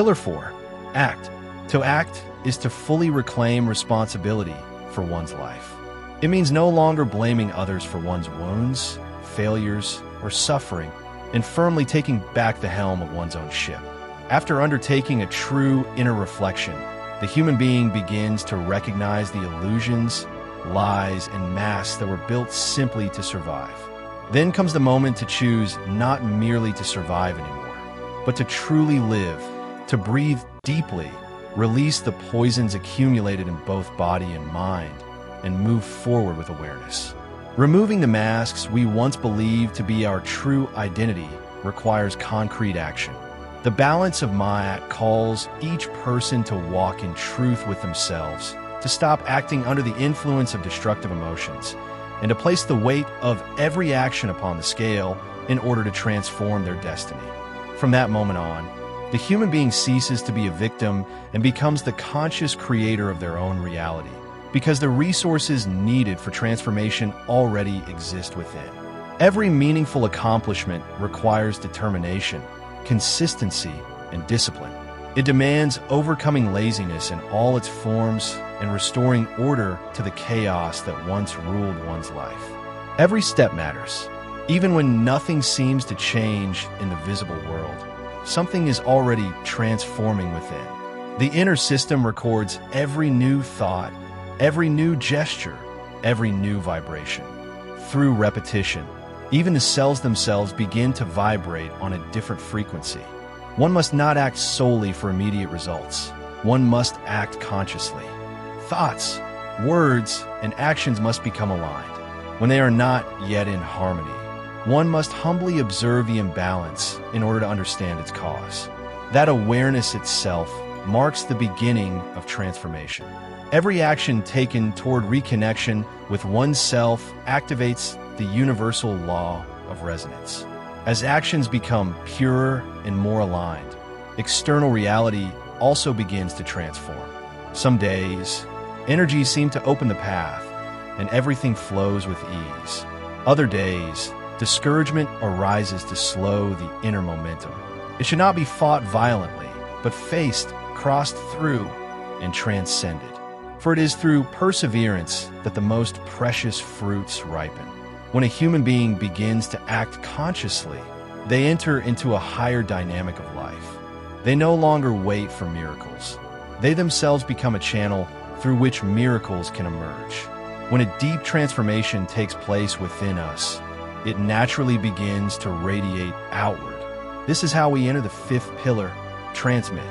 Pillar 4. Act. To act is to fully reclaim responsibility for one's life. It means no longer blaming others for one's wounds, failures, or suffering, and firmly taking back the helm of one's own ship. After undertaking a true inner reflection, the human being begins to recognize the illusions, lies, and masks that were built simply to survive. Then comes the moment to choose not merely to survive anymore, but to truly live, to breathe deeply, release the poisons accumulated in both body and mind, and move forward with awareness. Removing the masks we once believed to be our true identity requires concrete action. The balance of Ma'at calls each person to walk in truth with themselves, to stop acting under the influence of destructive emotions, and to place the weight of every action upon the scale in order to transform their destiny. From that moment on, the human being ceases to be a victim and becomes the conscious creator of their own reality, because the resources needed for transformation already exist within. Every meaningful accomplishment requires determination, consistency, and discipline. It demands overcoming laziness in all its forms and restoring order to the chaos that once ruled one's life. Every step matters. Even when nothing seems to change in the visible world, something is already transforming within. The inner system records every new thought, every new gesture, every new vibration. Through repetition, even the cells themselves begin to vibrate on a different frequency. One must not act solely for immediate results. One must act consciously. Thoughts, words, and actions must become aligned. When they are not yet in harmony, one must humbly observe the imbalance in order to understand its cause. That awareness itself marks the beginning of transformation. Every action taken toward reconnection with oneself activates the universal law of resonance. As actions become purer and more aligned, external reality also begins to transform. Some days, energies seem to open the path, and everything flows with ease. Other days, discouragement arises to slow the inner momentum. It should not be fought violently, but faced, crossed through, and transcended. For it is through perseverance that the most precious fruits ripen. When a human being begins to act consciously, they enter into a higher dynamic of life. They no longer wait for miracles. They themselves become a channel through which miracles can emerge. When a deep transformation takes place within us, it naturally begins to radiate outward. This is how we enter the fifth pillar, transmit.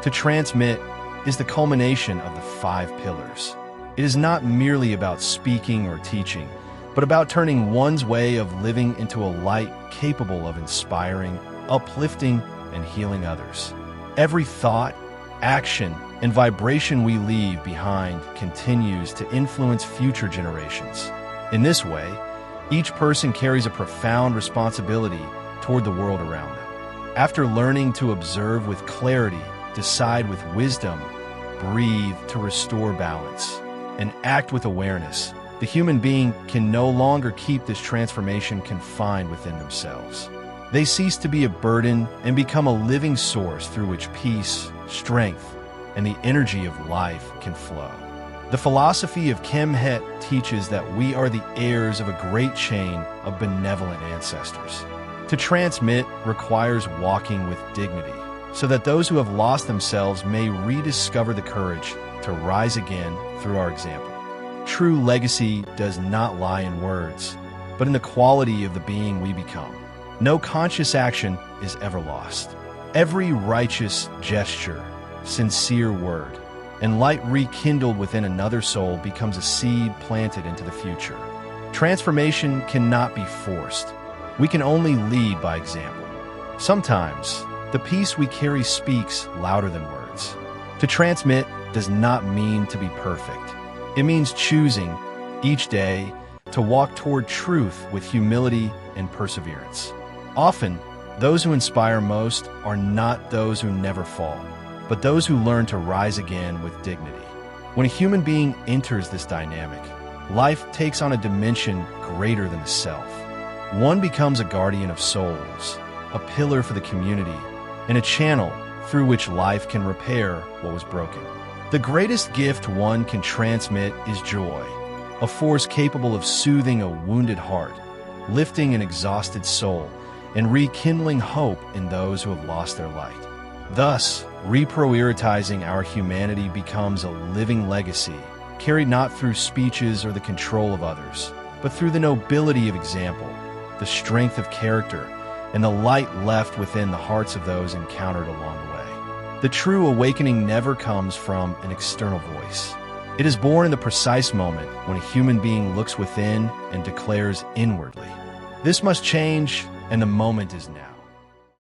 To transmit is the culmination of the 5 pillars. It is not merely about speaking or teaching, but about turning one's way of living into a light capable of inspiring, uplifting, and healing others. Every thought, action, and vibration we leave behind continues to influence future generations. In this way, each person carries a profound responsibility toward the world around them. After learning to observe with clarity, decide with wisdom, breathe to restore balance, and act with awareness, the human being can no longer keep this transformation confined within themselves. They cease to be a burden and become a living source through which peace, strength, and the energy of life can flow. The philosophy of Kemhet teaches that we are the heirs of a great chain of benevolent ancestors. To transmit requires walking with dignity, so that those who have lost themselves may rediscover the courage to rise again through our example. True legacy does not lie in words, but in the quality of the being we become. No conscious action is ever lost. Every righteous gesture, sincere word, and light rekindled within another soul becomes a seed planted into the future. Transformation cannot be forced. We can only lead by example. Sometimes, the peace we carry speaks louder than words. To transmit does not mean to be perfect. It means choosing, each day, to walk toward truth with humility and perseverance. Often, those who inspire most are not those who never fall, but those who learn to rise again with dignity. When a human being enters this dynamic, life takes on a dimension greater than the self. One becomes a guardian of souls, a pillar for the community, and a channel through which life can repair what was broken. The greatest gift one can transmit is joy, a force capable of soothing a wounded heart, lifting an exhausted soul, and rekindling hope in those who have lost their light. Thus, reprioritizing our humanity becomes a living legacy, carried not through speeches or the control of others, but through the nobility of example, the strength of character, and the light left within the hearts of those encountered along the way. The true awakening never comes from an external voice. It is born in the precise moment when a human being looks within and declares inwardly, "This must change, and the moment is now."